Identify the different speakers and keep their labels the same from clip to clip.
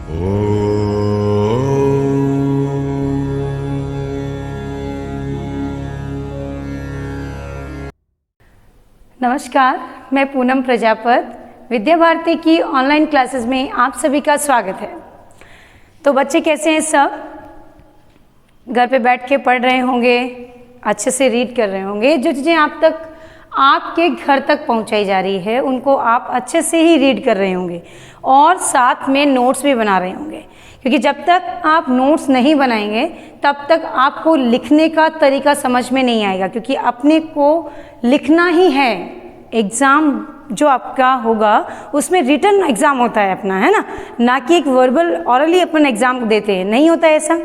Speaker 1: नमस्कार, मैं पूनम प्रजापत विद्या भारती की ऑनलाइन क्लासेस में आप सभी का स्वागत है। तो बच्चे कैसे हैं? सब घर पे बैठ के पढ़ रहे होंगे, अच्छे से रीड कर रहे होंगे। जो चीज़ें आप तक आपके घर तक पहुंचाई जा रही है उनको आप अच्छे से ही रीड कर रहे होंगे और साथ में नोट्स भी बना रहे होंगे, क्योंकि जब तक आप नोट्स नहीं बनाएंगे तब तक आपको लिखने का तरीका समझ में नहीं आएगा, क्योंकि अपने को लिखना ही है। एग्ज़ाम जो आपका होगा उसमें रिटन एग्ज़ाम होता है अपना, है ना कि एक वर्बल ऑरली अपन एग्ज़ाम देते हैं, नहीं होता ऐसा।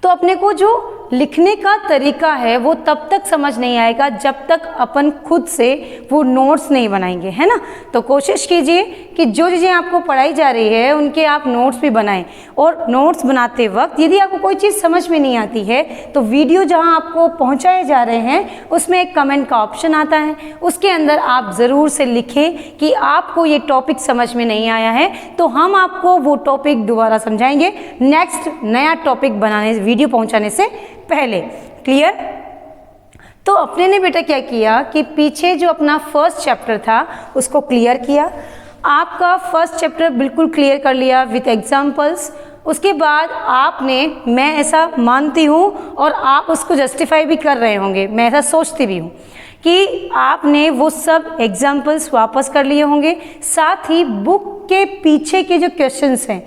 Speaker 1: तो अपने को जो लिखने का तरीका है वो तब तक समझ नहीं आएगा जब तक अपन खुद से वो नोट्स नहीं बनाएंगे, है ना। तो कोशिश कीजिए कि जो चीज़ें आपको पढ़ाई जा रही है उनके आप नोट्स भी बनाएं, और नोट्स बनाते वक्त यदि आपको कोई चीज़ समझ में नहीं आती है तो वीडियो जहां आपको पहुंचाए जा रहे हैं उसमें एक कमेंट का ऑप्शन आता है, उसके अंदर आप ज़रूर से लिखें कि आपको ये टॉपिक समझ में नहीं आया है, तो हम आपको वो टॉपिक दोबारा समझाएंगे नेक्स्ट नया टॉपिक बनाने वीडियो पहुँचाने से पहले। क्लियर? तो अपने ने बेटा क्या किया कि पीछे जो अपना फर्स्ट चैप्टर था उसको क्लियर किया। आपका फर्स्ट चैप्टर बिल्कुल क्लियर कर लिया विथ एग्जाम्पल्स। उसके बाद आपने, मैं ऐसा मानती हूँ और आप उसको जस्टिफाई भी कर रहे होंगे, मैं ऐसा सोचती भी हूँ कि आपने वो सब एग्जाम्पल्स वापस कर लिए होंगे। साथ ही बुक के पीछे के जो क्वेश्चंस हैं,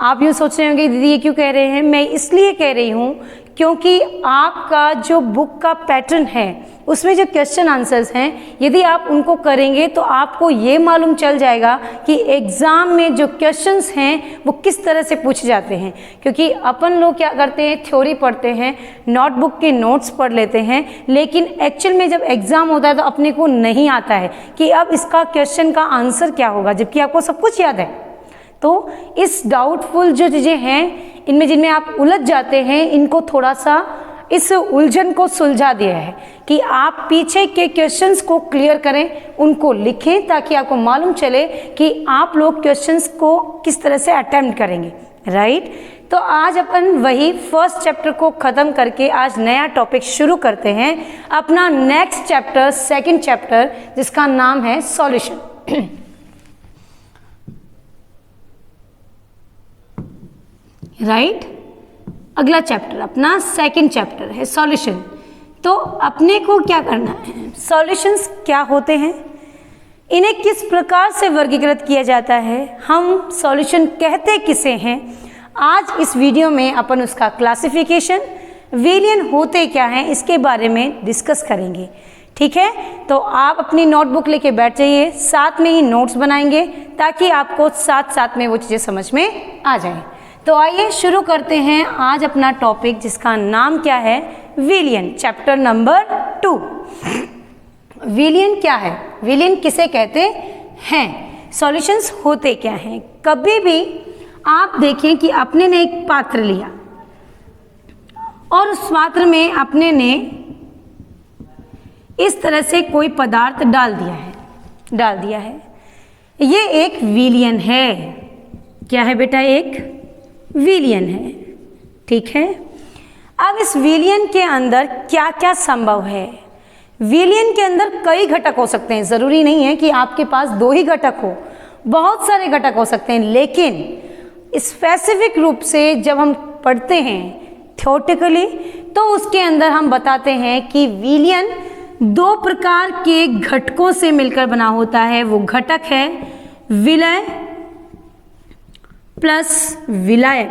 Speaker 1: आप यूँ सोच रहे होंगे दीदी ये क्यों कह रहे हैं? मैं इसलिए कह रही हूँ क्योंकि आपका जो बुक का पैटर्न है उसमें जो क्वेश्चन आंसर्स हैं, यदि आप उनको करेंगे तो आपको ये मालूम चल जाएगा कि एग्ज़ाम में जो क्वेश्चंस हैं वो किस तरह से पूछे जाते हैं। क्योंकि अपन लोग क्या करते हैं, थ्योरी पढ़ते हैं, नोटबुक के नोट्स पढ़ लेते हैं, लेकिन एक्चुअल में जब एग्ज़ाम होता है तो अपने को नहीं आता है कि अब इसका क्वेश्चन का आंसर क्या होगा, जबकि आपको सब कुछ याद है। तो इस डाउटफुल जो चीज़ें हैं इनमें जिनमें आप उलझ जाते हैं, इनको थोड़ा सा इस उलझन को सुलझा दिया है कि आप पीछे के क्वेश्चंस को क्लियर करें, उनको लिखें, ताकि आपको मालूम चले कि आप लोग क्वेश्चंस को किस तरह से अटेम्प्ट करेंगे। राइट? तो आज अपन वही फर्स्ट चैप्टर को ख़त्म करके आज नया टॉपिक शुरू करते हैं, अपना नेक्स्ट चैप्टर, सेकेंड चैप्टर, जिसका नाम है सॉल्यूशन। राइट? अगला चैप्टर अपना सेकंड चैप्टर है सॉल्यूशन। तो अपने को क्या करना है, सॉल्यूशंस क्या होते हैं, इन्हें किस प्रकार से वर्गीकृत किया जाता है, हम सॉल्यूशन कहते किसे हैं, आज इस वीडियो में अपन उसका क्लासिफिकेशन, विलियन होते क्या हैं, इसके बारे में डिस्कस करेंगे। ठीक है? तो आप अपनी नोटबुक लेके बैठ जाइए, साथ में ही नोट्स बनाएंगे ताकि आपको साथ साथ में वो चीज़ें समझ में आ जाए। तो आइए शुरू करते हैं आज अपना टॉपिक, जिसका नाम क्या है, विलियन, चैप्टर नंबर 2। विलियन क्या है, विलियन किसे कहते हैं, सॉल्यूशंस होते क्या हैं। कभी भी आप देखें कि अपने ने एक पात्र लिया और उस पात्र में अपने ने इस तरह से कोई पदार्थ डाल दिया है, ये एक विलियन है। क्या है बेटा? एक विलियन है। ठीक है? अब इस विलियन के अंदर क्या क्या संभव है? विलियन के अंदर कई घटक हो सकते हैं, ज़रूरी नहीं है कि आपके पास 2 ही घटक हो, बहुत सारे घटक हो सकते हैं। लेकिन स्पेसिफिक रूप से जब हम पढ़ते हैं थ्योरेटिकली, तो उसके अंदर हम बताते हैं कि विलियन 2 प्रकार के घटकों से मिलकर बना होता है। वो घटक है विलय प्लस विलायक,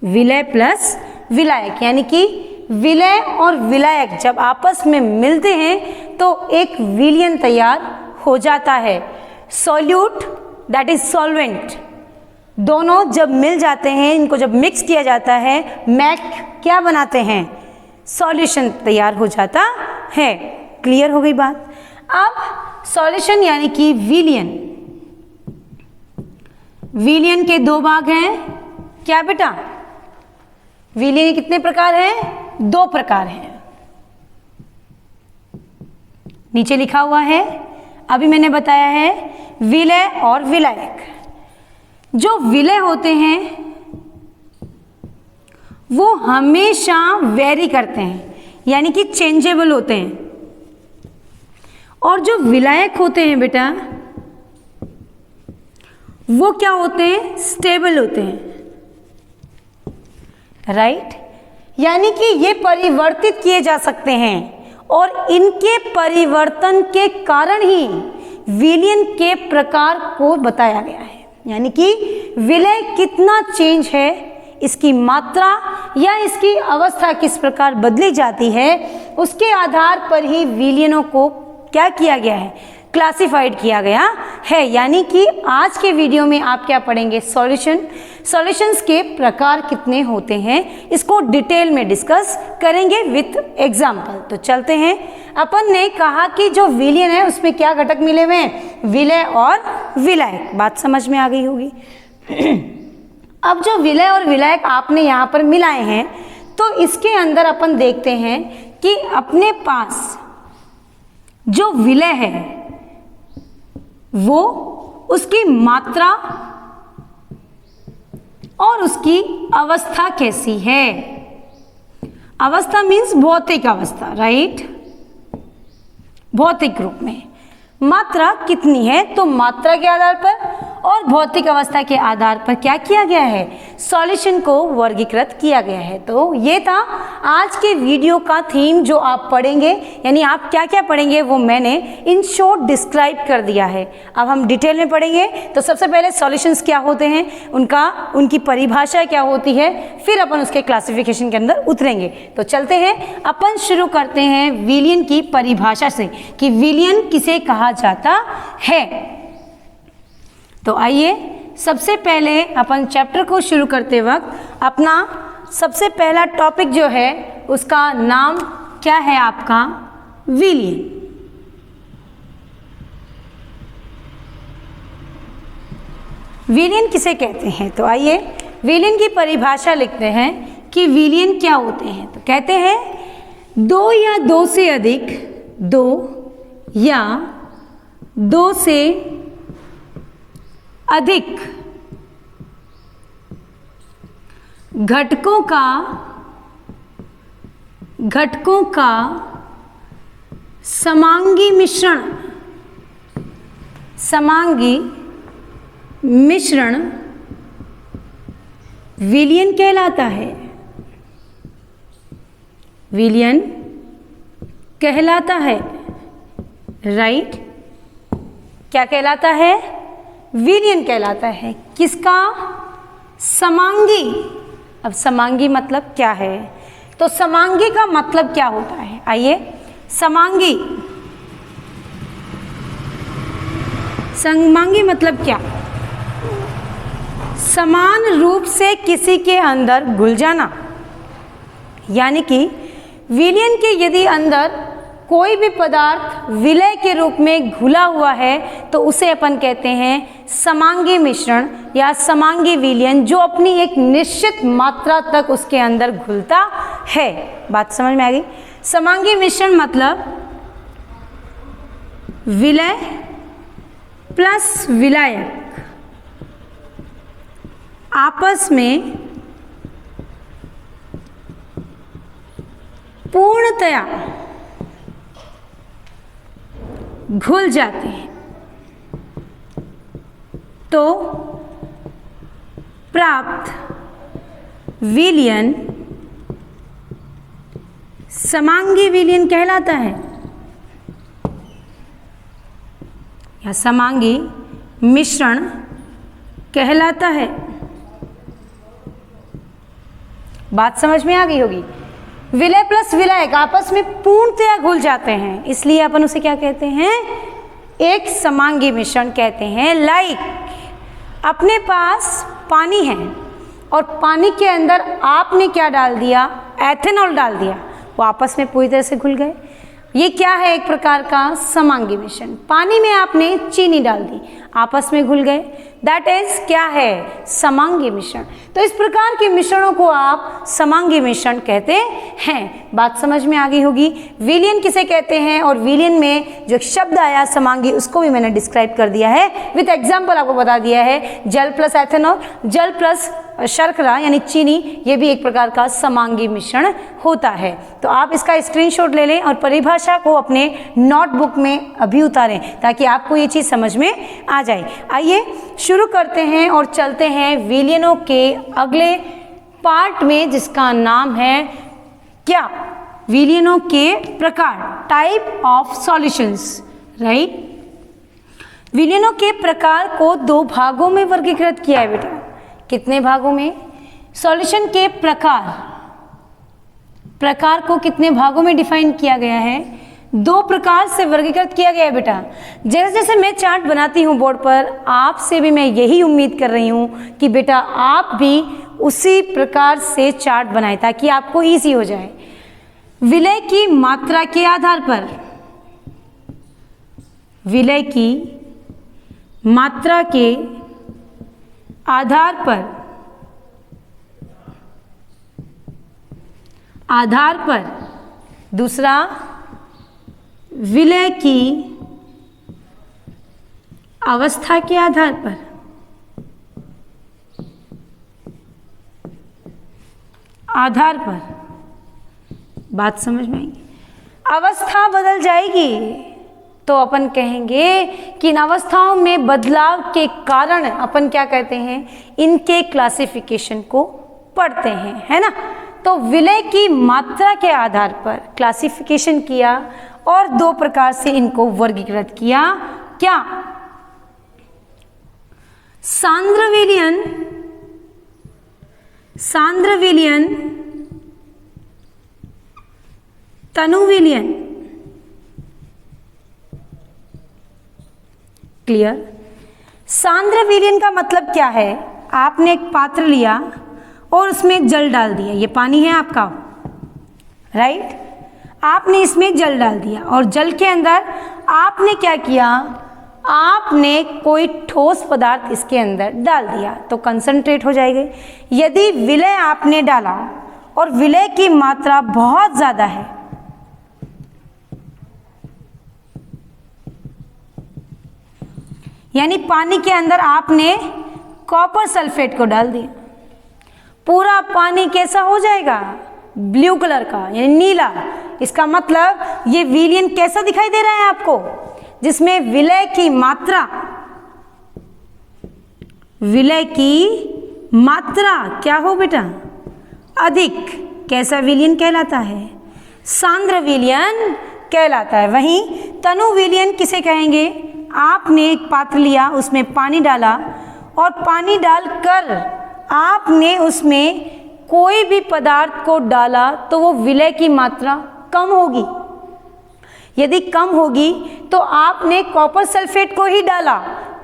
Speaker 1: विलय प्लस विलायक, यानी कि विलय और विलायक जब आपस में मिलते हैं तो एक विलियन तैयार हो जाता है। सॉल्यूट दैट इज सॉल्वेंट, दोनों जब मिल जाते हैं, इनको जब मिक्स किया जाता है, मैक क्या बनाते हैं, सॉल्यूशन तैयार हो जाता है। क्लियर हो गई बात? अब सॉल्यूशन यानी कि विलियन, विलियन के 2 भाग हैं। क्या बेटा? विलियन कितने प्रकार हैं? 2 प्रकार हैं। नीचे लिखा हुआ है, अभी मैंने बताया है विलय और विलायक। जो विलय होते हैं वो हमेशा वेरी करते हैं, यानी कि चेंजेबल होते हैं, और जो विलायक होते हैं बेटा वो क्या होते हैं, स्टेबल होते हैं, राइट। यानी कि ये परिवर्तित किए जा सकते हैं और इनके परिवर्तन के कारण ही विलयन के प्रकार को बताया गया है। यानी कि विलय कितना चेंज है, इसकी मात्रा या इसकी अवस्था किस प्रकार बदली जाती है, उसके आधार पर ही विलयनों को क्या किया गया है, क्लासिफाइड किया गया है। यानी कि आज के वीडियो में आप क्या पढ़ेंगे, सॉल्यूशंस के प्रकार कितने होते हैं, इसको डिटेल में डिस्कस करेंगे विथ एग्जाम्पल। तो चलते हैं। अपन ने कहा कि जो विलयन है उसमें क्या घटक मिले हुए हैं, विलय और विलायक। बात समझ में आ गई होगी। अब जो विलय और विलायक आपने यहाँ पर मिलाए हैं, तो इसके अंदर अपन देखते हैं कि अपने पास जो विलय है वो उसकी मात्रा और उसकी अवस्था कैसी है। अवस्था मीन्स भौतिक अवस्था, राइट, भौतिक रूप में। मात्रा कितनी है, तो मात्रा के आधार पर और भौतिक अवस्था के आधार पर क्या किया गया है, सॉल्यूशन को वर्गीकृत किया गया है। तो ये था आज के वीडियो का थीम जो आप पढ़ेंगे, यानी आप क्या क्या पढ़ेंगे वो मैंने इन शॉर्ट डिस्क्राइब कर दिया है। अब हम डिटेल में पढ़ेंगे। तो सबसे पहले सॉल्यूशंस क्या होते हैं, उनकी परिभाषा क्या होती है, फिर अपन उसके क्लासिफिकेशन के अंदर उतरेंगे। तो चलते हैं, अपन शुरू करते हैं विलयन की परिभाषा से कि विलयन किसे कहा जाता है। तो आइए, सबसे पहले अपन चैप्टर को शुरू करते वक्त अपना सबसे पहला टॉपिक जो है उसका नाम क्या है आपका, विलयन। विलयन किसे कहते हैं, तो आइए विलयन की परिभाषा लिखते हैं कि विलयन क्या होते हैं। तो कहते हैं दो या दो से अधिक, दो या दो से अधिक घटकों का समांगी मिश्रण विलयन कहलाता है। विलयन कहलाता है, राइट। क्या कहलाता है, विलयन कहलाता है। किसका, समांगी। अब समांगी मतलब क्या है, तो समांगी का मतलब क्या होता है, आइए। समांगी मतलब क्या, समान रूप से किसी के अंदर घुल जाना। यानी कि विलयन के यदि अंदर कोई भी पदार्थ विलय के रूप में घुला हुआ है तो उसे अपन कहते हैं समांगी मिश्रण या समांगी विलयन, जो अपनी एक निश्चित मात्रा तक उसके अंदर घुलता है। बात समझ में आ गई। समांगी मिश्रण मतलब विलय प्लस विलायक आपस में पूर्णतया घुल जाते हैं तो प्राप्त विलयन समांगी विलयन कहलाता है या समांगी मिश्रण कहलाता है। बात समझ में आ गई होगी। विलय प्लस विलायक आपस में पूर्णतया घुल जाते हैं, इसलिए अपन उसे क्या कहते हैं, एक समांगी मिश्रण कहते हैं। लाइक अपने पास पानी है और पानी के अंदर आपने क्या डाल दिया, एथेनॉल डाल दिया, वो आपस में पूरी तरह से घुल गए। ये क्या है, एक प्रकार का समांगी मिश्रण। पानी में आपने चीनी डाल दी, आपस में घुल गए, दैट इज क्या है, समांगी मिश्रण। तो इस प्रकार के मिश्रणों को आप समांगी मिश्रण कहते हैं। बात समझ में आ गई होगी। विलयन किसे कहते हैं और विलयन में जो शब्द आया समांगी उसको भी मैंने डिस्क्राइब कर दिया है, विथ एग्जाम्पल आपको बता दिया है। जल प्लस एथेनॉल, जल प्लस शर्करा यानी चीनी, ये भी एक प्रकार का समांगी मिश्रण होता है। तो आप इसका स्क्रीनशॉट ले लें और परिभाषा को अपने नोटबुक में अभी उतारें ताकि आपको ये चीज़ समझ में आ जाए। आइए शुरू करते हैं और चलते हैं विलयनों के अगले पार्ट में, जिसका नाम है क्या, विलयनों के प्रकार, टाइप ऑफ सॉल्यूशंस, राइट। विलयनों के प्रकार को 2 भागों में वर्गीकृत किया है बेटा। कितने भागों में? सॉल्यूशन के प्रकार को कितने भागों में डिफाइन किया गया है? 2 प्रकार से वर्गीकृत किया गया है बेटा। जैसे जैसे मैं चार्ट बनाती हूँ बोर्ड पर, आपसे भी मैं यही उम्मीद कर रही हूँ कि बेटा आप भी उसी प्रकार से चार्ट बनाएं ताकि आपको इजी हो जाए। विलय की मात्रा के आधार पर, विलय की मात्रा के आधार पर दूसरा, विलय की अवस्था के आधार पर, बात समझ में आएगी। अवस्था बदल जाएगी तो अपन कहेंगे कि इन अवस्थाओं में बदलाव के कारण अपन क्या कहते हैं, इनके क्लासिफिकेशन को पढ़ते हैं, है ना। तो विलय की मात्रा के आधार पर क्लासिफिकेशन किया और 2 प्रकार से इनको वर्गीकृत किया। क्या? सांद्र विलयन, तनु विलयन। क्लियर? सांद्र विलयन का मतलब क्या है? आपने एक पात्र लिया और उसमें जल डाल दिया, ये पानी है आपका, राइट। आपने इसमें जल डाल दिया और जल के अंदर आपने क्या किया, आपने कोई ठोस पदार्थ इसके अंदर डाल दिया तो कंसंट्रेट हो जाएगी। यदि विलय आपने डाला और विलय की मात्रा बहुत ज़्यादा है, यानी पानी के अंदर आपने कॉपर सल्फेट को डाल दिया, पूरा पानी कैसा हो जाएगा, ब्लू कलर का यानी नीला। इसका मतलब ये विलयन कैसा दिखाई दे रहा है आपको, जिसमें विलय की मात्रा क्या हो बेटा, अधिक। कैसा विलयन कहलाता है? सांद्र विलयन कहलाता है। वहीं तनु विलयन किसे कहेंगे? आपने एक पात्र लिया, उसमें पानी डाला और पानी डालकर आपने उसमें कोई भी पदार्थ को डाला तो वो विलय की मात्रा कम होगी। यदि कम होगी तो आपने कॉपर सल्फेट को ही डाला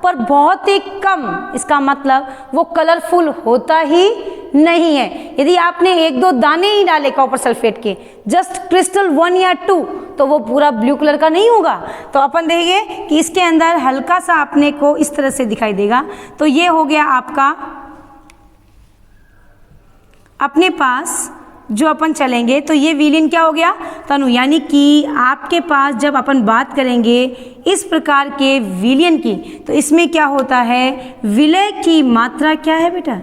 Speaker 1: पर बहुत ही कम, इसका मतलब वो कलरफुल होता ही नहीं है। यदि आपने 1-2 दाने ही डाले कॉपर सल्फेट के, जस्ट क्रिस्टल 1 या 2, तो वो पूरा ब्लू कलर का नहीं होगा। तो अपन देखेंगे कि इसके अंदर हल्का सा अपने को इस तरह से दिखाई देगा। तो ये हो गया आपका अपने पास जो अपन चलेंगे, तो ये विलयन क्या हो गया, तनु। यानी कि आपके पास जब अपन बात करेंगे इस प्रकार के विलयन की, तो इसमें क्या होता है, विलय की मात्रा क्या है बेटा,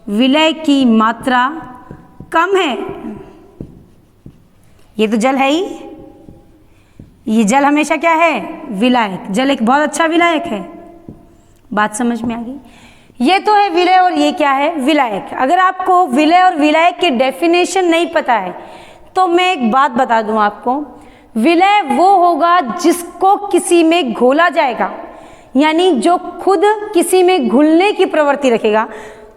Speaker 1: विलय की मात्रा कम है। ये तो जल है ही, ये जल हमेशा क्या है, विलायक। जल एक बहुत अच्छा विलायक है। बात समझ में आ गई? ये तो है विलय और ये क्या है, विलायक। अगर आपको विलय और विलायक की डेफिनेशन नहीं पता है तो मैं एक बात बता दूं आपको, विलय वो होगा जिसको किसी में घोला जाएगा, यानी जो खुद किसी में घुलने की प्रवृत्ति रखेगा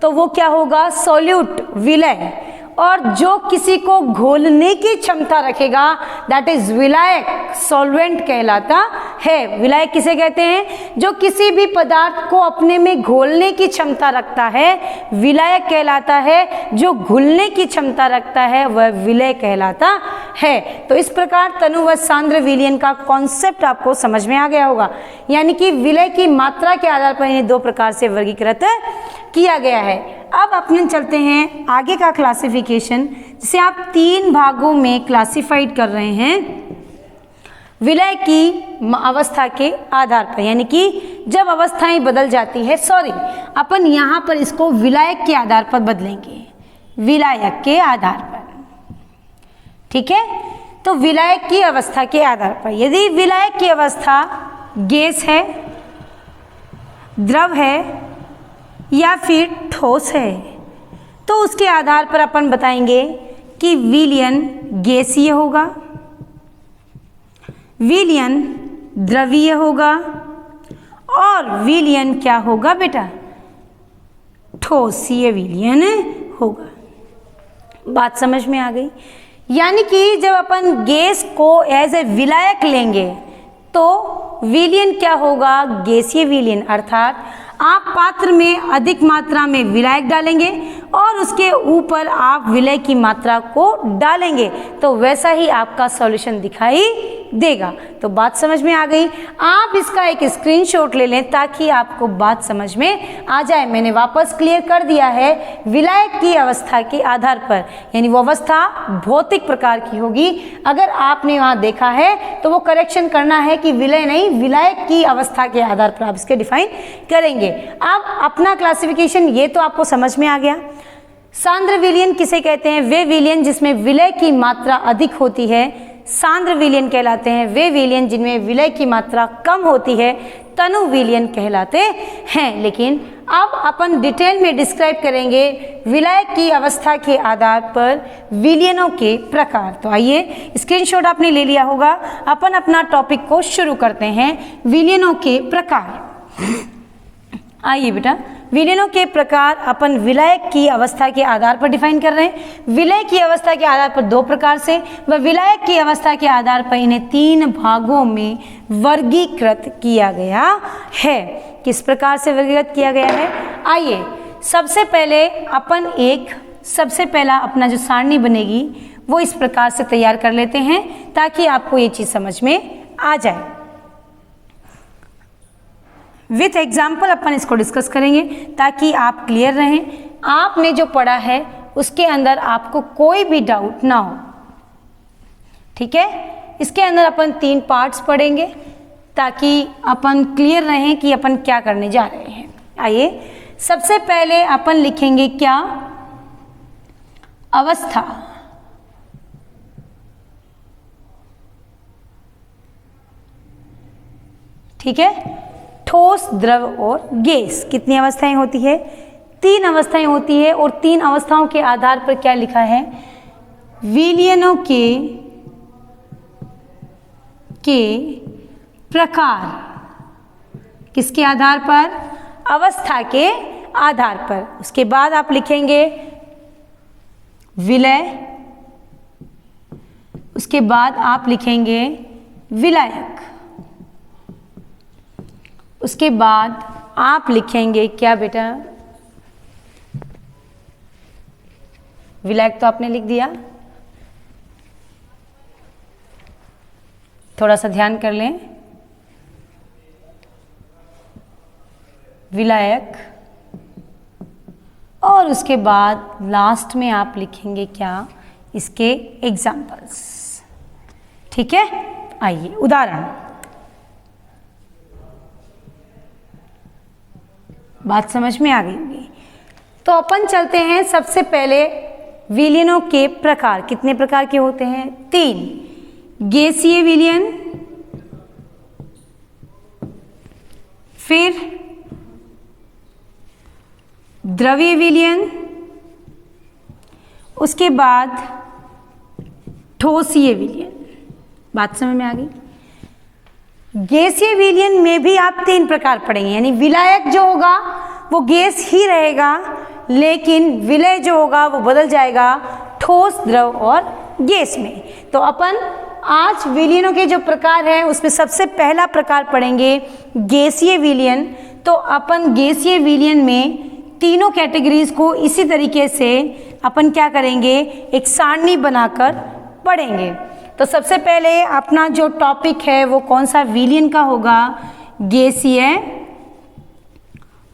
Speaker 1: तो वो क्या होगा, सॉल्यूट विलय। और जो किसी को घोलने की क्षमता रखेगा दैट इज विलायक, सॉल्वेंट कहलाता है। विलायक किसे कहते हैं, जो किसी भी पदार्थ को अपने में घोलने की क्षमता रखता है विलायक कहलाता है। जो घुलने की क्षमता रखता है वह विलय कहलाता है। तो इस प्रकार तनु व सांद्र विलयन का कॉन्सेप्ट आपको समझ में आ गया होगा, यानी कि विलय की मात्रा के आधार पर इन्हें दो प्रकार से वर्गीकृत किया गया है। अब अपन चलते हैं आगे का क्लासिफिकेशन, जिसे आप 3 भागों में क्लासिफाइड कर रहे हैं विलय की अवस्था के आधार पर, यानी कि जब अवस्थाएं बदल जाती है, अपन यहाँ पर इसको विलायक के आधार पर बदलेंगे, विलायक के आधार पर, ठीक है। तो विलायक की अवस्था के आधार पर यदि विलायक की अवस्था गैस है, द्रव है या फिर ठोस है, तो उसके आधार पर अपन बताएंगे कि विलयन गैसीय होगा, विलयन द्रवीय होगा और विलयन क्या होगा बेटा, ठोसीय विलयन होगा। बात समझ में आ गई? यानी कि जब अपन गैस को एज ए विलायक लेंगे तो विलयन क्या होगा, गैसीय विलयन, अर्थात आप पात्र में अधिक मात्रा में विलायक डालेंगे और उसके ऊपर आप विलय की मात्रा को डालेंगे, तो वैसा ही आपका सॉल्यूशन दिखाई देगा। तो बात समझ में आ गई? आप इसका एक स्क्रीनशॉट ले लें ताकि आपको बात समझ में आ जाए। मैंने वापस क्लियर कर दिया है, विलायक की अवस्था के आधार पर, यानी वो अवस्था भौतिक प्रकार की होगी। अगर आपने वहाँ देखा है तो वो करेक्शन करना है कि विलय नहीं, विलायक की अवस्था के आधार पर आप इसके डिफाइन करेंगे। अब अपना क्लासिफिकेशन ये तो आपको समझ में आ गया। सांद्र विलयन किसे कहते हैं? वे विलयन जिसमें विलय की मात्रा अधिक होती है सांद्र विलयन कहलाते हैं। वे विलयन जिनमें विलय की मात्रा कम होती है तनु विलयन कहलाते हैं। लेकिन अब अपन डिटेल में डिस्क्राइब करेंगे विलायक की अवस्था के आधार पर विलयनों के प्रकार। तो आइए, स्क्रीनशॉट आपने ले लिया होगा, अपन अपना टॉपिक को शुरू करते हैं, विलयनों के प्रकार। आइए बेटा, विलयनों के प्रकार अपन विलायक की अवस्था के आधार पर डिफाइन कर रहे हैं। विलय की अवस्था के आधार पर 2 प्रकार से व विलायक की अवस्था के आधार पर इन्हें 3 भागों में वर्गीकृत किया गया है। किस प्रकार से वर्गीकृत किया गया है? आइए, सबसे पहला अपना जो सारणी बनेगी वो इस प्रकार से तैयार कर लेते हैं ताकि आपको ये चीज़ समझ में आ जाए। विथ एग्जाम्पल अपन इसको डिस्कस करेंगे ताकि आप क्लियर रहें। आपने जो पढ़ा है उसके अंदर आपको कोई भी डाउट ना हो, ठीक है। इसके अंदर अपन 3 पार्ट्स पढ़ेंगे ताकि अपन क्लियर रहें कि अपन क्या करने जा रहे हैं। आइए, सबसे पहले अपन लिखेंगे क्या? अवस्था। ठीक है। ठोस, द्रव और गैस कितनी अवस्थाएं होती है? 3 अवस्थाएं होती है और 3 अवस्थाओं के आधार पर क्या लिखा है? विलयनों के प्रकार। किसके आधार पर? अवस्था के आधार पर। उसके बाद आप लिखेंगे विलय, उसके बाद आप लिखेंगे विलायक, उसके बाद आप लिखेंगे क्या बेटा? विलायक तो आपने लिख दिया, थोड़ा सा ध्यान कर लें। विलायक, और उसके बाद लास्ट में आप लिखेंगे क्या? इसके एग्जाम्पल्स। ठीक है। आइए, उदाहरण। बात समझ में आ गई होगी। तो अपन चलते हैं सबसे पहले विलयनों के प्रकार। कितने प्रकार के होते हैं? 3। गैसीय विलयन, फिर द्रवीय विलयन, उसके बाद ठोसीय विलयन। बात समझ में आ गई? गैसीय विलयन में भी आप 3 प्रकार पढ़ेंगे, यानी विलायक जो होगा वो गैस ही रहेगा, लेकिन विलय जो होगा वो बदल जाएगा ठोस, द्रव और गैस में। तो अपन आज विलयनों के जो प्रकार हैं उसमें सबसे पहला प्रकार पढ़ेंगे गैसीय विलयन। तो अपन गैसीय विलयन में तीनों कैटेगरीज को इसी तरीके से अपन क्या करेंगे, एक सारणी बनाकर पढ़ेंगे। तो सबसे पहले अपना जो टॉपिक है वो कौन सा विलयन का होगा? गैसीय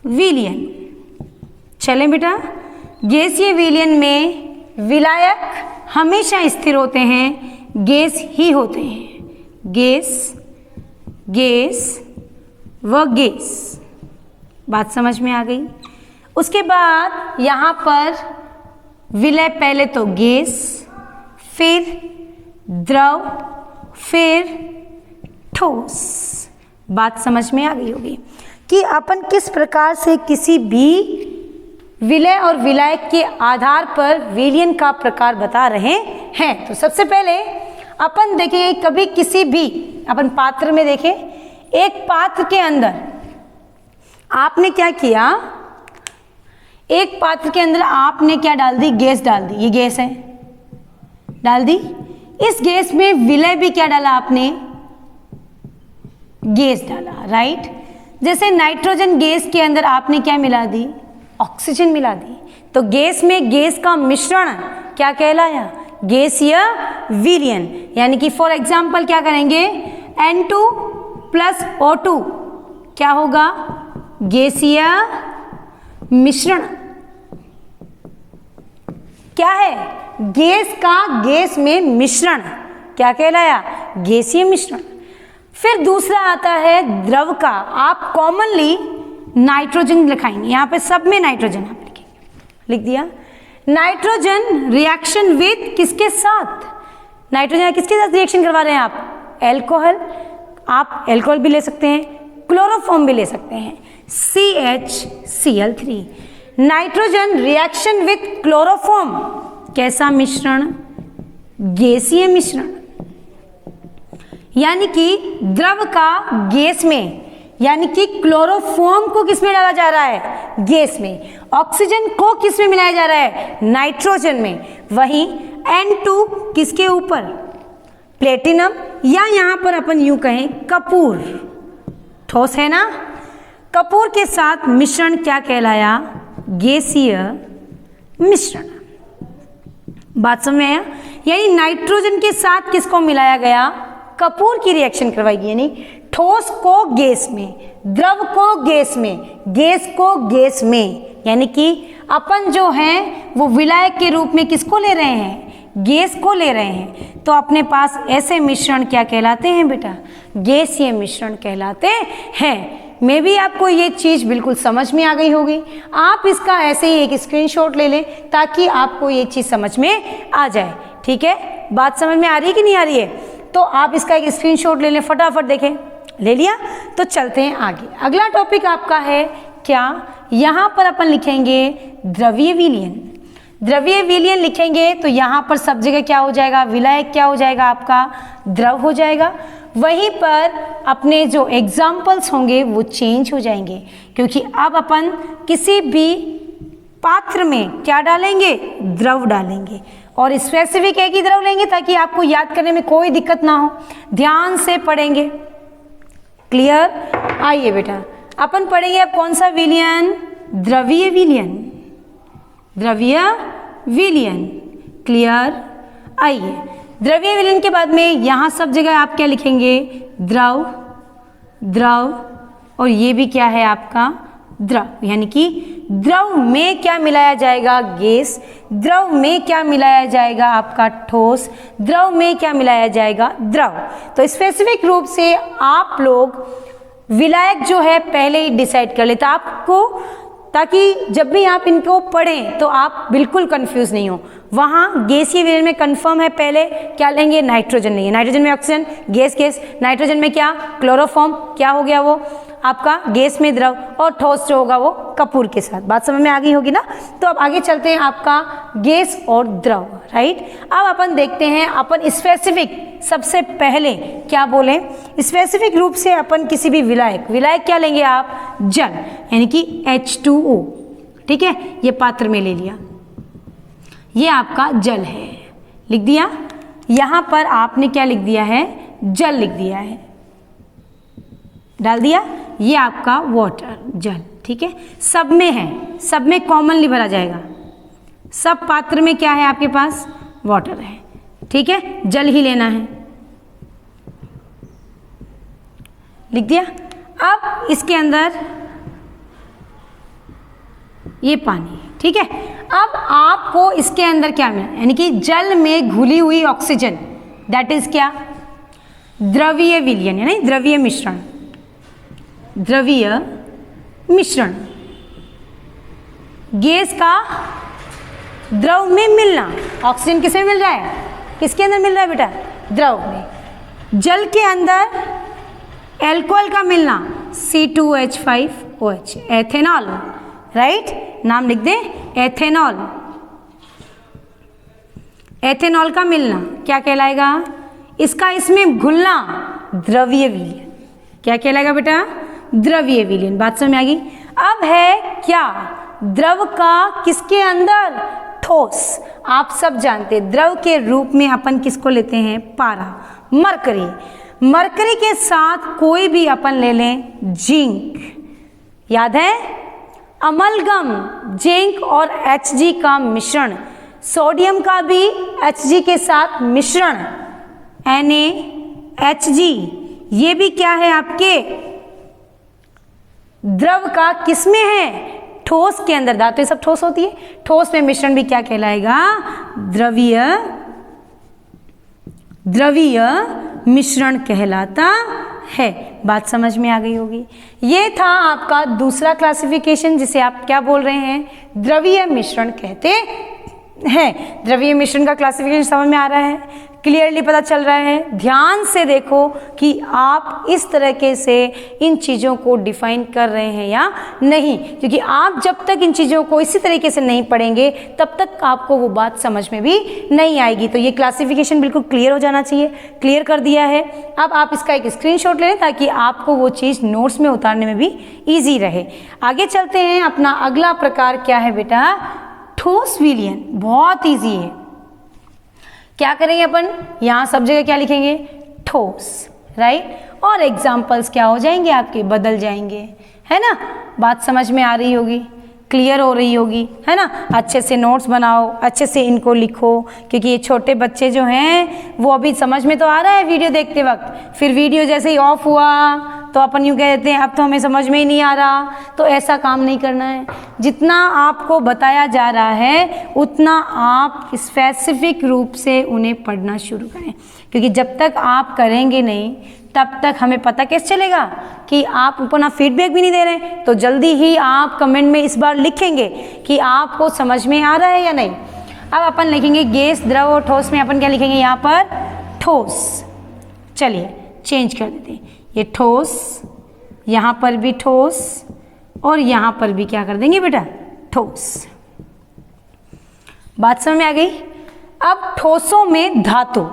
Speaker 1: विलयन। चलें बेटा, गैसीय विलयन में विलायक हमेशा स्थिर होते हैं, गैस ही होते हैं। गैस, गैस व गैस। बात समझ में आ गई? उसके बाद यहाँ पर विलय पहले तो गैस, फिर द्रव, फिर ठोस। बात समझ में आ गई होगी कि अपन किस प्रकार से किसी भी विलय और विलायक के आधार पर विलयन का प्रकार बता रहे हैं। तो सबसे पहले अपन देखेंगे, कभी किसी भी अपन पात्र में देखें, एक पात्र के अंदर आपने क्या किया, एक पात्र के अंदर आपने क्या डाल दी? गैस डाल दी। ये गैस है, डाल दी। इस गैस में विलय भी क्या डाला आपने? गैस डाला, राइट। जैसे नाइट्रोजन गैस के अंदर आपने क्या मिला दी? ऑक्सीजन मिला दी। तो गैस में गैस का मिश्रण क्या कहलाया? गैसीय विलयन। यानी कि फॉर एग्जाम्पल क्या करेंगे? N2 प्लस O2 क्या होगा? गैसीय मिश्रण। क्या है? गैस का गैस में मिश्रण क्या कहलाया? गैसीय मिश्रण। फिर दूसरा आता है द्रव का। आप कॉमनली नाइट्रोजन लिखाएंगे, यहाँ पे सब में नाइट्रोजन आप लिखेंगे, लिख दिया। नाइट्रोजन रिएक्शन विद किसके साथ? नाइट्रोजन किसके साथ रिएक्शन करवा रहे हैं आप? एल्कोहल। आप एल्कोहल भी ले सकते हैं, क्लोरोफॉर्म भी ले सकते हैं, CHCl3। Nitrogen reaction with chloroform, कैसा मिश्रण? गैसीय मिश्रण। यानी कि द्रव का गैस में, यानी कि क्लोरोफॉर्म को किस में डाला जा रहा है? गैस में। ऑक्सीजन को किस में मिलाया जा रहा है? नाइट्रोजन में। वहीं N2 किसके ऊपर? प्लेटिनम, या यहां पर अपन यूं कहें कपूर। ठोस है ना? कपूर के साथ मिश्रण क्या कहलाया? गैसीय मिश्रण। बात समझ में आया? यानी नाइट्रोजन के साथ किसको मिलाया गया? कपूर की रिएक्शन करवाई गई। यानी ठोस को गैस में, द्रव को गैस में, गैस को गैस में। यानी कि अपन जो है वो विलायक के रूप में किसको ले रहे हैं? गैस को ले रहे हैं। तो अपने पास ऐसे मिश्रण क्या कहलाते हैं बेटा? गैसीय मिश्रण कहलाते हैं। मे भी आपको ये चीज़ बिल्कुल समझ में आ गई होगी। आप इसका ऐसे ही एक स्क्रीनशॉट ले लें ताकि आपको ये चीज़ समझ में आ जाए। ठीक है, बात समझ में आ रही है कि नहीं आ रही है? तो आप इसका एक स्क्रीनशॉट ले लें, फटाफट देखें। ले लिया? तो चलते हैं आगे। अगला टॉपिक आपका है क्या? यहाँ पर अपन लिखेंगे द्रवीय विलयन। द्रवीय विलयन लिखेंगे तो यहाँ पर सब जगह क्या हो जाएगा? विलायक क्या हो जाएगा आपका? द्रव हो जाएगा। वहीं पर अपने जो एग्जाम्पल्स होंगे वो चेंज हो जाएंगे, क्योंकि अब अपन किसी भी पात्र में क्या डालेंगे? द्रव डालेंगे। और स्पेसिफिक एक ही द्रव लेंगे ताकि आपको याद करने में कोई दिक्कत ना हो। ध्यान से पढ़ेंगे। क्लियर? आइए बेटा, अपन पढ़ेंगे अब कौन सा विलयन? द्रवीय विलयन। द्रवीय विलयन। क्लियर? आइए, द्रवीय विलयन के बाद में यहाँ सब जगह आप क्या लिखेंगे? द्रव, द्रव, और ये भी क्या है आपका? द्रव। यानी कि द्रव में क्या मिलाया जाएगा? गैस। द्रव में क्या मिलाया जाएगा? आपका ठोस। द्रव में क्या मिलाया जाएगा? द्रव। तो स्पेसिफिक रूप से आप लोग विलायक जो है पहले ही डिसाइड कर लेते आपको, ताकि जब भी आप इनको पढ़ें तो आप बिल्कुल कंफ्यूज नहीं हो। वहाँ गैसीय विलयन में कंफर्म है, पहले क्या लेंगे? नाइट्रोजन लेंगे। नाइट्रोजन में ऑक्सीजन, गैस गैस। नाइट्रोजन में क्या? क्लोरोफॉर्म, क्या हो गया वो आपका? गैस में द्रव। और ठोस जो होगा वो कपूर के साथ। बात समझ में आ गई होगी ना? तो अब आगे चलते हैं आपका गैस और द्रव, राइट। अब अपन देखते हैं, अपन स्पेसिफिक सबसे पहले क्या बोले? स्पेसिफिक रूप से अपन किसी भी विलायक, विलायक क्या लेंगे आप? जल, यानी कि H2O। ठीक है, ये पात्र में ले लिया, ये आपका जल है, लिख दिया। यहाँ पर आपने क्या लिख दिया है? जल लिख दिया है, डाल दिया। ये आपका वाटर, जल। ठीक है, सब में है, सब में कॉमनली भरा जाएगा। सब पात्र में क्या है आपके पास? वाटर है। ठीक है, जल ही लेना है, लिख दिया। अब इसके अंदर ये पानी, ठीक है। अब आपको इसके अंदर क्या मिला, यानी कि जल में घुली हुई ऑक्सीजन, दैट इज क्या, द्रवीय विलयन, यानी द्रवीय मिश्रण, द्रवीय मिश्रण, गैस का द्रव में मिलना। ऑक्सीजन किसमें मिल रहा है, किसके अंदर मिल रहा है बेटा, द्रव में। जल के अंदर एल्कोहल का मिलना, C2H5OH, एथेनॉल, राइट, नाम लिख दें, एथेनॉल। एथेनॉल का मिलना क्या कहलाएगा, इसका इसमें घुलना, द्रवीय विलयन। क्या कहलाएगा बेटा, द्रवीय विलयन। बात समझ में आ गई। अब है क्या, द्रव का किसके अंदर, ठोस। आप सब जानते हैं द्रव के रूप में अपन किसको लेते हैं, पारा, मरकरी। मरकरी के साथ कोई भी अपन ले लें, जिंक, याद है, अमलगम, जिंक और Hg का मिश्रण, सोडियम का भी Hg के साथ मिश्रण, NaHg, ये भी क्या है आपके द्रव का किसमें है, ठोस के अंदर। धातु ये सब ठोस होती है, ठोस में मिश्रण भी क्या कहलाएगा, द्रवीय मिश्रण कहलाता है। बात समझ में आ गई होगी। ये था आपका दूसरा क्लासिफिकेशन, जिसे आप क्या बोल रहे हैं, द्रवीय मिश्रण कहते हैं। द्रवीय मिश्रण का क्लासिफिकेशन समझ में आ रहा है, क्लियरली पता चल रहा है। ध्यान से देखो कि आप इस तरीके से इन चीज़ों को डिफाइन कर रहे हैं या नहीं, क्योंकि आप जब तक इन चीज़ों को इसी तरीके से नहीं पढ़ेंगे तब तक आपको वो बात समझ में भी नहीं आएगी। तो ये क्लासिफिकेशन बिल्कुल क्लियर हो जाना चाहिए, क्लियर कर दिया है। अब आप इसका एक स्क्रीनशॉट ले लें ताकि आपको वो चीज़ नोट्स में उतारने में भी ईजी रहे। आगे चलते हैं, अपना अगला प्रकार क्या है बेटा, ठोस विलयन। बहुत ईजी है। क्या करेंगे अपन, यहाँ सब जगह क्या लिखेंगे, ठोस, राइट, और एग्जाम्पल्स क्या हो जाएंगे आपके, बदल जाएंगे, है ना। बात समझ में आ रही होगी, क्लियर हो रही होगी, है ना। अच्छे से नोट्स बनाओ, अच्छे से इनको लिखो, क्योंकि ये छोटे बच्चे जो हैं वो अभी समझ में तो आ रहा है वीडियो देखते वक्त, फिर वीडियो जैसे ही ऑफ हुआ तो अपन यूँ कह देते हैं अब तो हमें समझ में ही नहीं आ रहा। तो ऐसा काम नहीं करना है। जितना आपको बताया जा रहा है उतना आप स्पेसिफिक रूप से उन्हें पढ़ना शुरू करें, क्योंकि जब तक आप करेंगे नहीं तब तक हमें पता कैसे चलेगा कि आप अपना फीडबैक भी नहीं दे रहे। तो जल्दी ही आप कमेंट में इस बार लिखेंगे कि आपको समझ में आ रहा है या नहीं। अब अपन लिखेंगे गैस, द्रव और ठोस में अपन क्या लिखेंगे, यहाँ पर ठोस। चलिए चेंज कर देते हैं, ये ठोस, यहाँ पर भी ठोस और यहाँ पर भी क्या कर देंगे बेटा, ठोस। बात समझ में आ गई। अब ठोसों में धातु,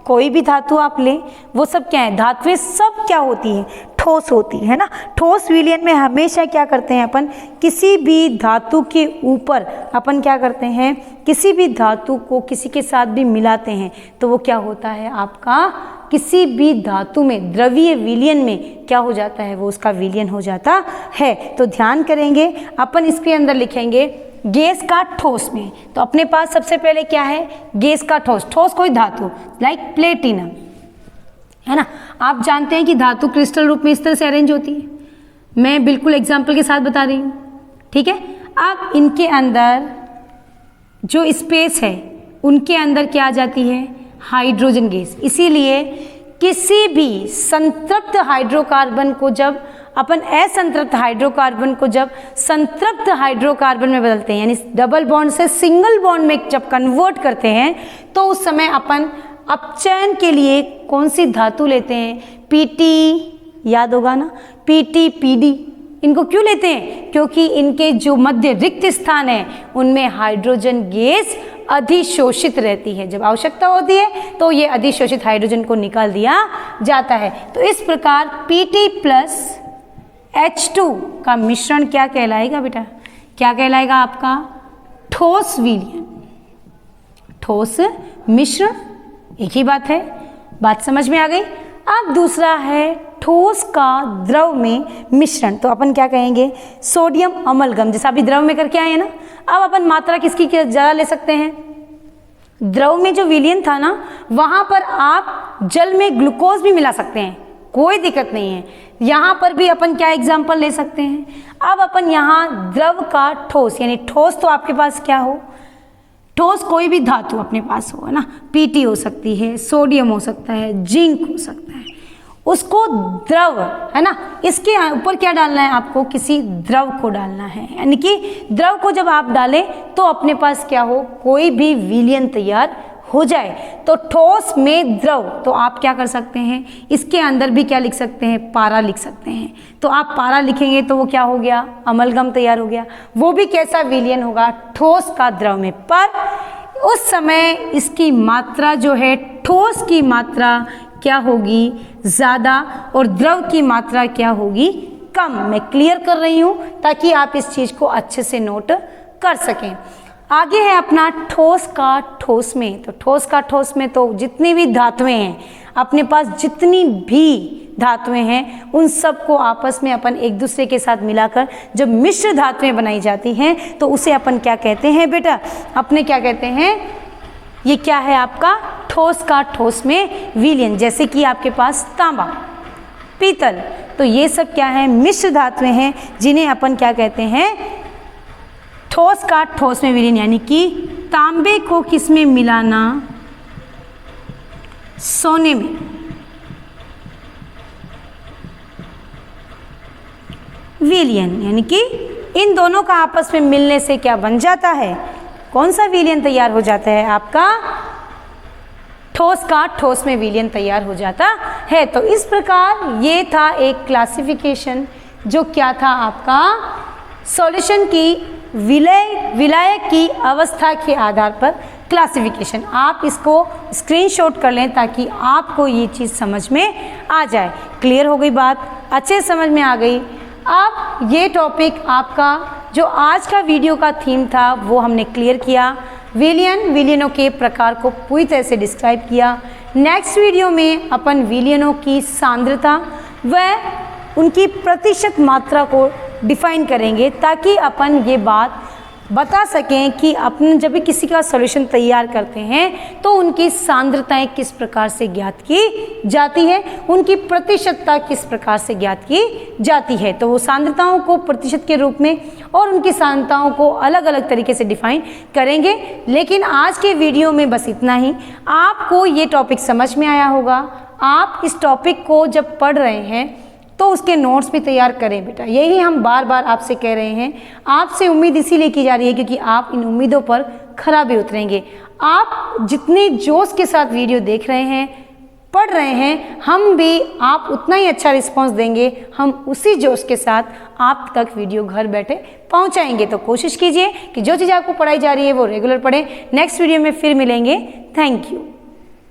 Speaker 1: कोई भी धातु आप लें, वो सब क्या है, धातुएं सब क्या होती हैं, ठोस होती है ना। ठोस विलयन में हमेशा क्या करते हैं अपन, किसी भी धातु के ऊपर अपन क्या करते हैं, किसी भी धातु को किसी के साथ भी मिलाते हैं तो वो क्या होता है आपका, किसी भी धातु में द्रवीय विलयन में क्या हो जाता है, वो उसका विलयन हो जाता है। तो ध्यान करेंगे अपन इसके अंदर लिखेंगे गैस का ठोस में, तो अपने पास सबसे पहले क्या है, गैस का ठोस। ठोस कोई धातु, लाइक प्लेटिनम, है ना। आप जानते हैं कि धातु क्रिस्टल रूप में इस तरह से अरेंज होती है, मैं बिल्कुल एग्जाम्पल के साथ बता रही हूँ, ठीक है। अब इनके अंदर जो स्पेस है उनके अंदर क्या आ जाती है, हाइड्रोजन गैस। इसीलिए किसी भी संतृप्त हाइड्रोकार्बन को जब अपन असंतृप्त हाइड्रोकार्बन को जब संतृप्त हाइड्रोकार्बन में बदलते हैं, यानी डबल बॉन्ड से सिंगल बॉन्ड में जब कन्वर्ट करते हैं, तो उस समय अपन अपचयन के लिए कौन सी धातु लेते हैं, पीटी, याद होगा ना, पीटी, पीडी। इनको क्यों लेते हैं, क्योंकि इनके जो मध्य रिक्त स्थान है उनमें हाइड्रोजन गैस अधिशोषित रहती है। जब आवश्यकता होती है तो ये अधिशोषित हाइड्रोजन को निकाल दिया जाता है। तो इस प्रकार Pt प्लस H2 का मिश्रण क्या कहलाएगा बेटा, क्या कहलाएगा आपका, ठोस विलयन, ठोस मिश्रण। एक ही बात है, बात समझ में आ गई। अब दूसरा है ठोस का द्रव में मिश्रण, तो अपन क्या कहेंगे, सोडियम अमलगम, जैसा अभी द्रव में करके आए हैं ना। अब अपन मात्रा किसकी ज़्यादा ले सकते हैं, द्रव में जो विलयन था ना, वहाँ पर आप जल में ग्लूकोज भी मिला सकते हैं, कोई दिक्कत नहीं है। यहाँ पर भी अपन क्या एग्जाम्पल ले सकते हैं, अब अपन यहाँ द्रव का ठोस, यानी ठोस तो आपके पास क्या हो, ठोस कोई भी धातु अपने पास हो, है ना, पीटी हो सकती है, सोडियम हो सकता है, जिंक हो सकता है, उसको द्रव, है ना, इसके ऊपर क्या डालना है आपको, किसी द्रव को डालना है। यानी कि द्रव को जब आप डालें तो अपने पास क्या हो, कोई भी विलयन तैयार हो जाए। तो ठोस में द्रव, तो आप क्या कर सकते हैं, इसके अंदर भी क्या लिख सकते हैं, पारा लिख सकते हैं। तो आप पारा लिखेंगे तो वो क्या हो गया, अमलगम तैयार हो गया। वो भी कैसा विलयन होगा, ठोस का द्रव में। पर उस समय इसकी मात्रा जो है, ठोस की मात्रा क्या होगी, ज़्यादा, और द्रव की मात्रा क्या होगी, कम। मैं क्लियर कर रही हूँ ताकि आप इस चीज़ को अच्छे से नोट कर सकें। आगे है अपना ठोस का ठोस में। तो ठोस का ठोस में तो जितनी भी धातुएं हैं अपने पास, जितनी भी धातुएं हैं उन सब को आपस में अपन एक दूसरे के साथ मिलाकर जब मिश्र धातुएं बनाई जाती हैं तो उसे अपन क्या कहते हैं बेटा, अपने क्या कहते हैं, ये क्या है आपका ठोस का ठोस में विलयन। जैसे कि आपके पास तांबा, पीतल, तो ये सब क्या है, मिश्र धातुएं हैं जिन्हें अपन क्या कहते हैं, ठोस का ठोस में विलयन। यानी कि तांबे को किस में मिलाना, सोने में, विलयन। यानी कि इन दोनों का आपस में मिलने से क्या बन जाता है, कौन सा विलयन तैयार हो जाता है, आपका ठोस का ठोस में विलयन तैयार हो जाता है। तो इस प्रकार ये था एक क्लासिफिकेशन, जो क्या था आपका, सॉल्यूशन की विलायक की अवस्था के आधार पर क्लासिफिकेशन। आप इसको स्क्रीनशॉट कर लें ताकि आपको ये चीज़ समझ में आ जाए। क्लियर हो गई बात, अच्छे समझ में आ गई। अब ये टॉपिक आपका जो आज का वीडियो का थीम था वो हमने क्लियर किया, विलयनों के प्रकार को पूरी तरह से डिस्क्राइब किया। नेक्स्ट वीडियो में अपन विलयनों की सांद्रता व उनकी प्रतिशत मात्रा को डिफाइन करेंगे ताकि अपन ये बात बता सकें कि अपन जब भी किसी का सॉल्यूशन तैयार करते हैं तो उनकी सांद्रताएं किस प्रकार से ज्ञात की जाती है, उनकी प्रतिशतता किस प्रकार से ज्ञात की जाती है। तो वो सांद्रताओं को प्रतिशत के रूप में और उनकी सांद्रताओं को अलग अलग तरीके से डिफाइन करेंगे। लेकिन आज के वीडियो में बस इतना ही। आपको ये टॉपिक समझ में आया होगा। आप इस टॉपिक को जब पढ़ रहे हैं तो उसके नोट्स भी तैयार करें बेटा, यही हम बार बार आपसे कह रहे हैं। आपसे उम्मीद इसीलिए की जा रही है क्योंकि आप इन उम्मीदों पर खरा भी उतरेंगे। आप जितने जोश के साथ वीडियो देख रहे हैं, पढ़ रहे हैं, हम भी आप उतना ही अच्छा रिस्पांस देंगे। हम उसी जोश के साथ आप तक वीडियो घर बैठे पहुंचाएंगे। तो कोशिश कीजिए कि जो चीज़ आपको पढ़ाई जा रही है वो रेगुलर पढ़ें। नेक्स्ट वीडियो में फिर मिलेंगे। Thank you.